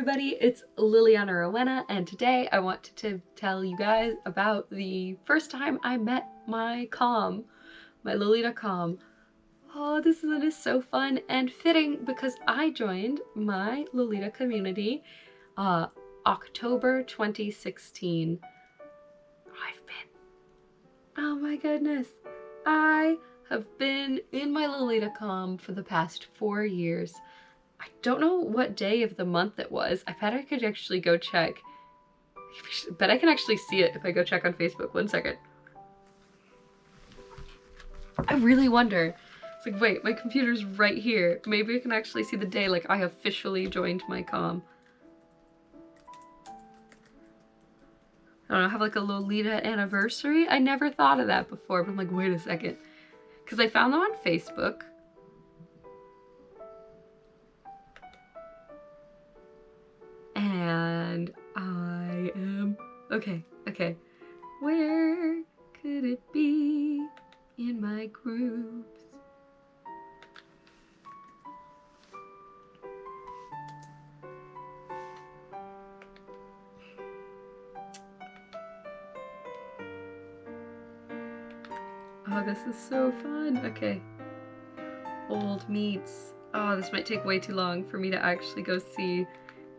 everybody, it's Liliana Rowena, and today I want to tell you guys about the first time I met my comm, my Lolita comm. Oh, this is so fun and fitting because I joined my Lolita community October 2016. Oh my goodness, I have been in my Lolita comm for the past 4 years. I don't know what day of the month it was. I bet I could actually go check. I bet I can actually see it if I go check on Facebook. 1 second. I really wonder. It's like, wait, my computer's right here. Maybe I can actually see the day like I officially joined my comm. I don't know, have like a Lolita anniversary? I never thought of that before, but I'm like, wait a second. Because I found them on Facebook. And I am, okay. Where could it be in my groups? Oh, this is so fun. Okay. Old meets. Oh, this might take way too long for me to actually go see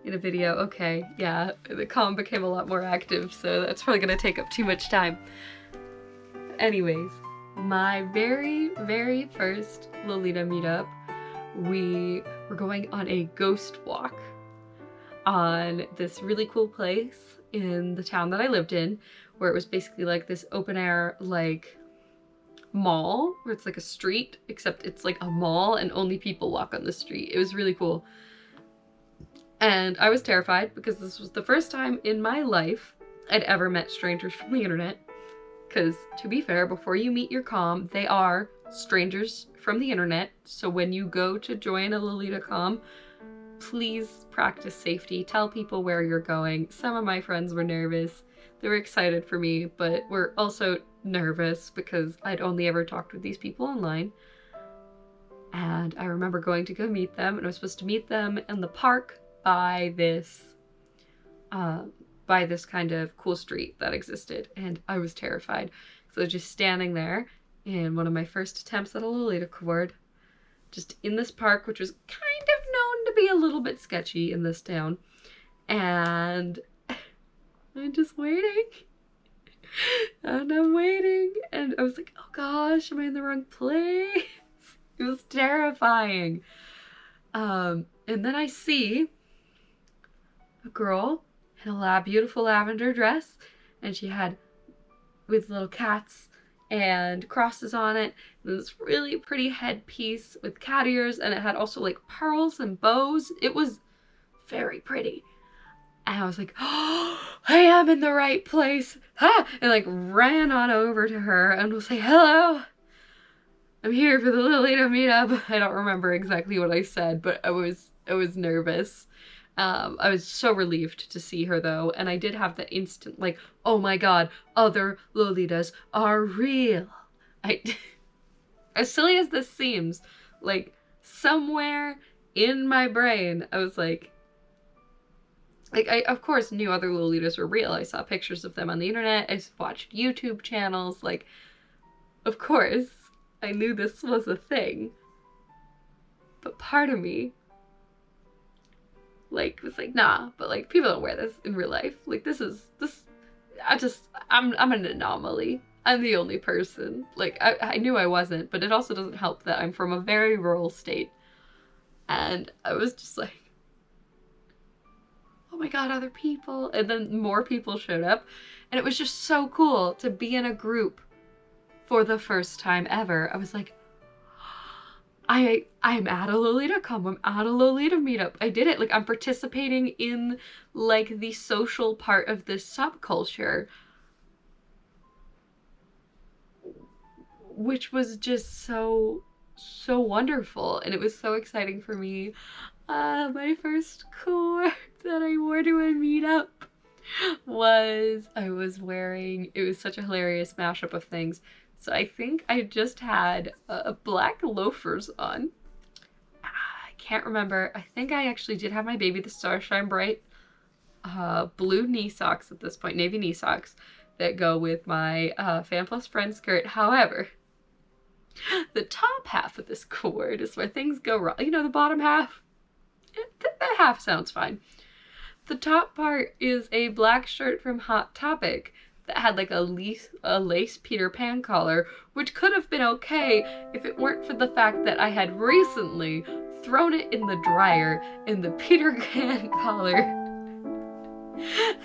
in a video. Okay, yeah, the comm became a lot more active, so that's probably gonna take up too much time. Anyways, my very first Lolita meetup, we were going on a ghost walk on this really cool place in the town that I lived in, where it was basically like this open air, like, mall, where it's like a street, except it's like a mall and only people walk on the street. It was really cool. And I was terrified because this was the first time in my life I'd ever met strangers from the internet. Because, to be fair, before you meet your comm, they are strangers from the internet. So when you go to join a Lolita comm, please practice safety. Tell people where you're going. Some of my friends were nervous. They were excited for me, but were also nervous because I'd only ever talked with these people online. And I remember going to go meet them, and I was supposed to meet them in the park by this kind of cool street that existed, and I was terrified. So I was just standing there in one of my first attempts at a Lolita cord, just in this park, which was kind of known to be a little bit sketchy in this town. And I'm just waiting. And I'm waiting, and I was like, oh gosh, am I in the wrong place? It was terrifying. And then I see a girl in a beautiful lavender dress, and she had with little cats and crosses on it, and this really pretty headpiece with cat ears, and it had also like pearls and bows. It was very pretty. And I was like, oh, I am in the right place. Ha! And like ran on over to her and was like, hello, I'm here for the Lolita meetup. I don't remember exactly what I said, but I was nervous. I was so relieved to see her though, and I did have that instant like, oh my god, other Lolitas are real. As silly as this seems, like somewhere in my brain, I was like I of course knew other Lolitas were real. I saw pictures of them on the internet. I watched YouTube channels. Like, of course, I knew this was a thing. But part of me, like, was like, nah, but like, people don't wear this in real life. Like, I'm an anomaly. I'm the only person. Like, I knew I wasn't, but it also doesn't help that I'm from a very rural state. And I was just like, oh my god, other people. And then more people showed up, and it was just so cool to be in a group for the first time ever. I was like, I'm at a Lolita comm, I'm at a Lolita meetup. I did it. Like, I'm participating in like the social part of this subculture, which was just so wonderful, and it was so exciting for me. My first cord that I wore to a meetup was, I was wearing, it was such a hilarious mashup of things. So I think I just had black loafers on. I can't remember. I think I actually did have my Baby the Star Shine Bright blue knee socks at this point, navy knee socks, that go with my Fan Plus Friend skirt. However, the top half of this cord is where things go wrong. You know, the bottom half? That half sounds fine. The top part is a black shirt from Hot Topic that had like a lace Peter Pan collar, which could have been okay if it weren't for the fact that I had recently thrown it in the dryer and the Peter Pan collar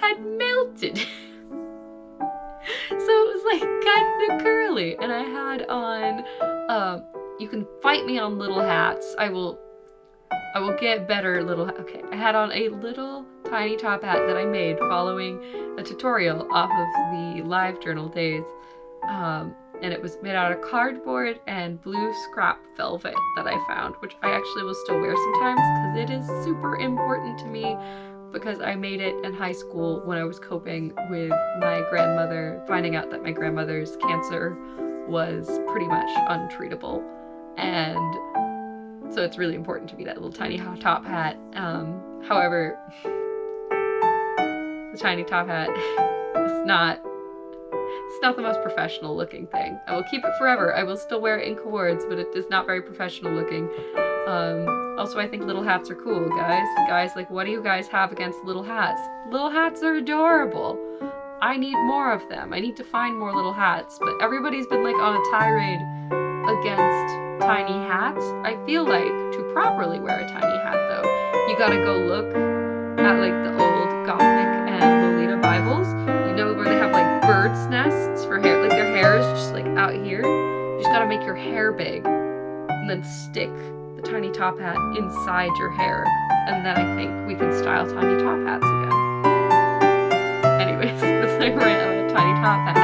had melted. So it was like kind of curly, and I had on, you can fight me on little hats. I will get better little, okay. I had on a little tiny top hat that I made following a tutorial off of the live journal days. And it was made out of cardboard and blue scrap velvet that I found, which I actually will still wear sometimes because it is super important to me, because I made it in high school when I was coping with my grandmother, finding out that my grandmother's cancer was pretty much untreatable. And so it's really important to me, that little tiny top hat. However, the tiny top hat is not the most professional looking thing. I will keep it forever. I will still wear it in cords, but it is not very professional looking. Also, I think little hats are cool, guys. Guys, like, what do you guys have against little hats? Little hats are adorable. I need more of them. I need to find more little hats, but everybody's been like on a tirade against tiny hats. I feel like to properly wear a tiny hat, though, you gotta go look at like the old Gothic and Lolita Bibles. You know, where they have like birds' nests for hair, like their hair is just like out here. You just gotta make your hair big and then stick the tiny top hat inside your hair, and then I think we can style tiny top hats again. Anyways, because I ran out of tiny top hats.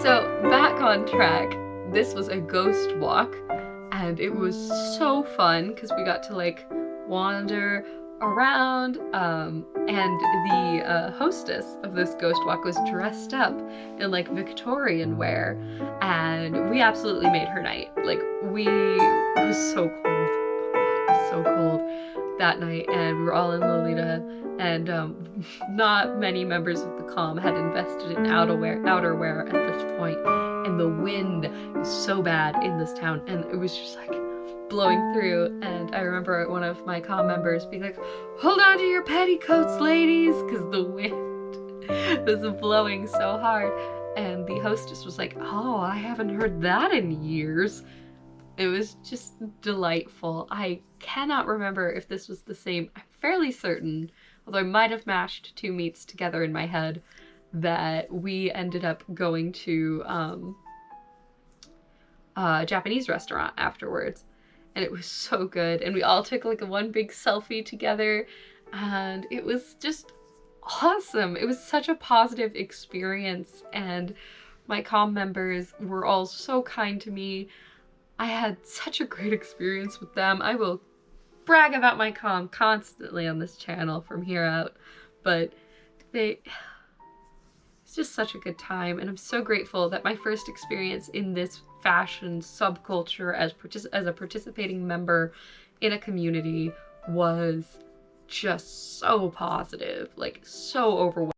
So back on track, this was a ghost walk, and it was so fun because we got to like wander around, and the hostess of this ghost walk was dressed up in like Victorian wear, and we absolutely made her night. Like, it was so cold. Oh God, it was so cold that night, and we were all in Lolita, and not many members of the comm had invested in outerwear at this point, and the wind is so bad in this town, and it was just like blowing through. And I remember one of my comm members being like, "Hold on to your petticoats, ladies," because the wind was blowing so hard. And the hostess was like, "Oh, I haven't heard that in years." It was just delightful. I cannot remember if this was the same. I'm fairly certain, although I might have mashed two meets together in my head, that we ended up going to a Japanese restaurant afterwards. And it was so good, and we all took like one big selfie together, and it was just awesome. It was such a positive experience, and my comm members were all so kind to me. I had such a great experience with them. I will brag about my comm constantly on this channel from here out, but it's just such a good time, and I'm so grateful that my first experience in this fashion subculture as a participating member in a community was just so positive, like so overwhelming.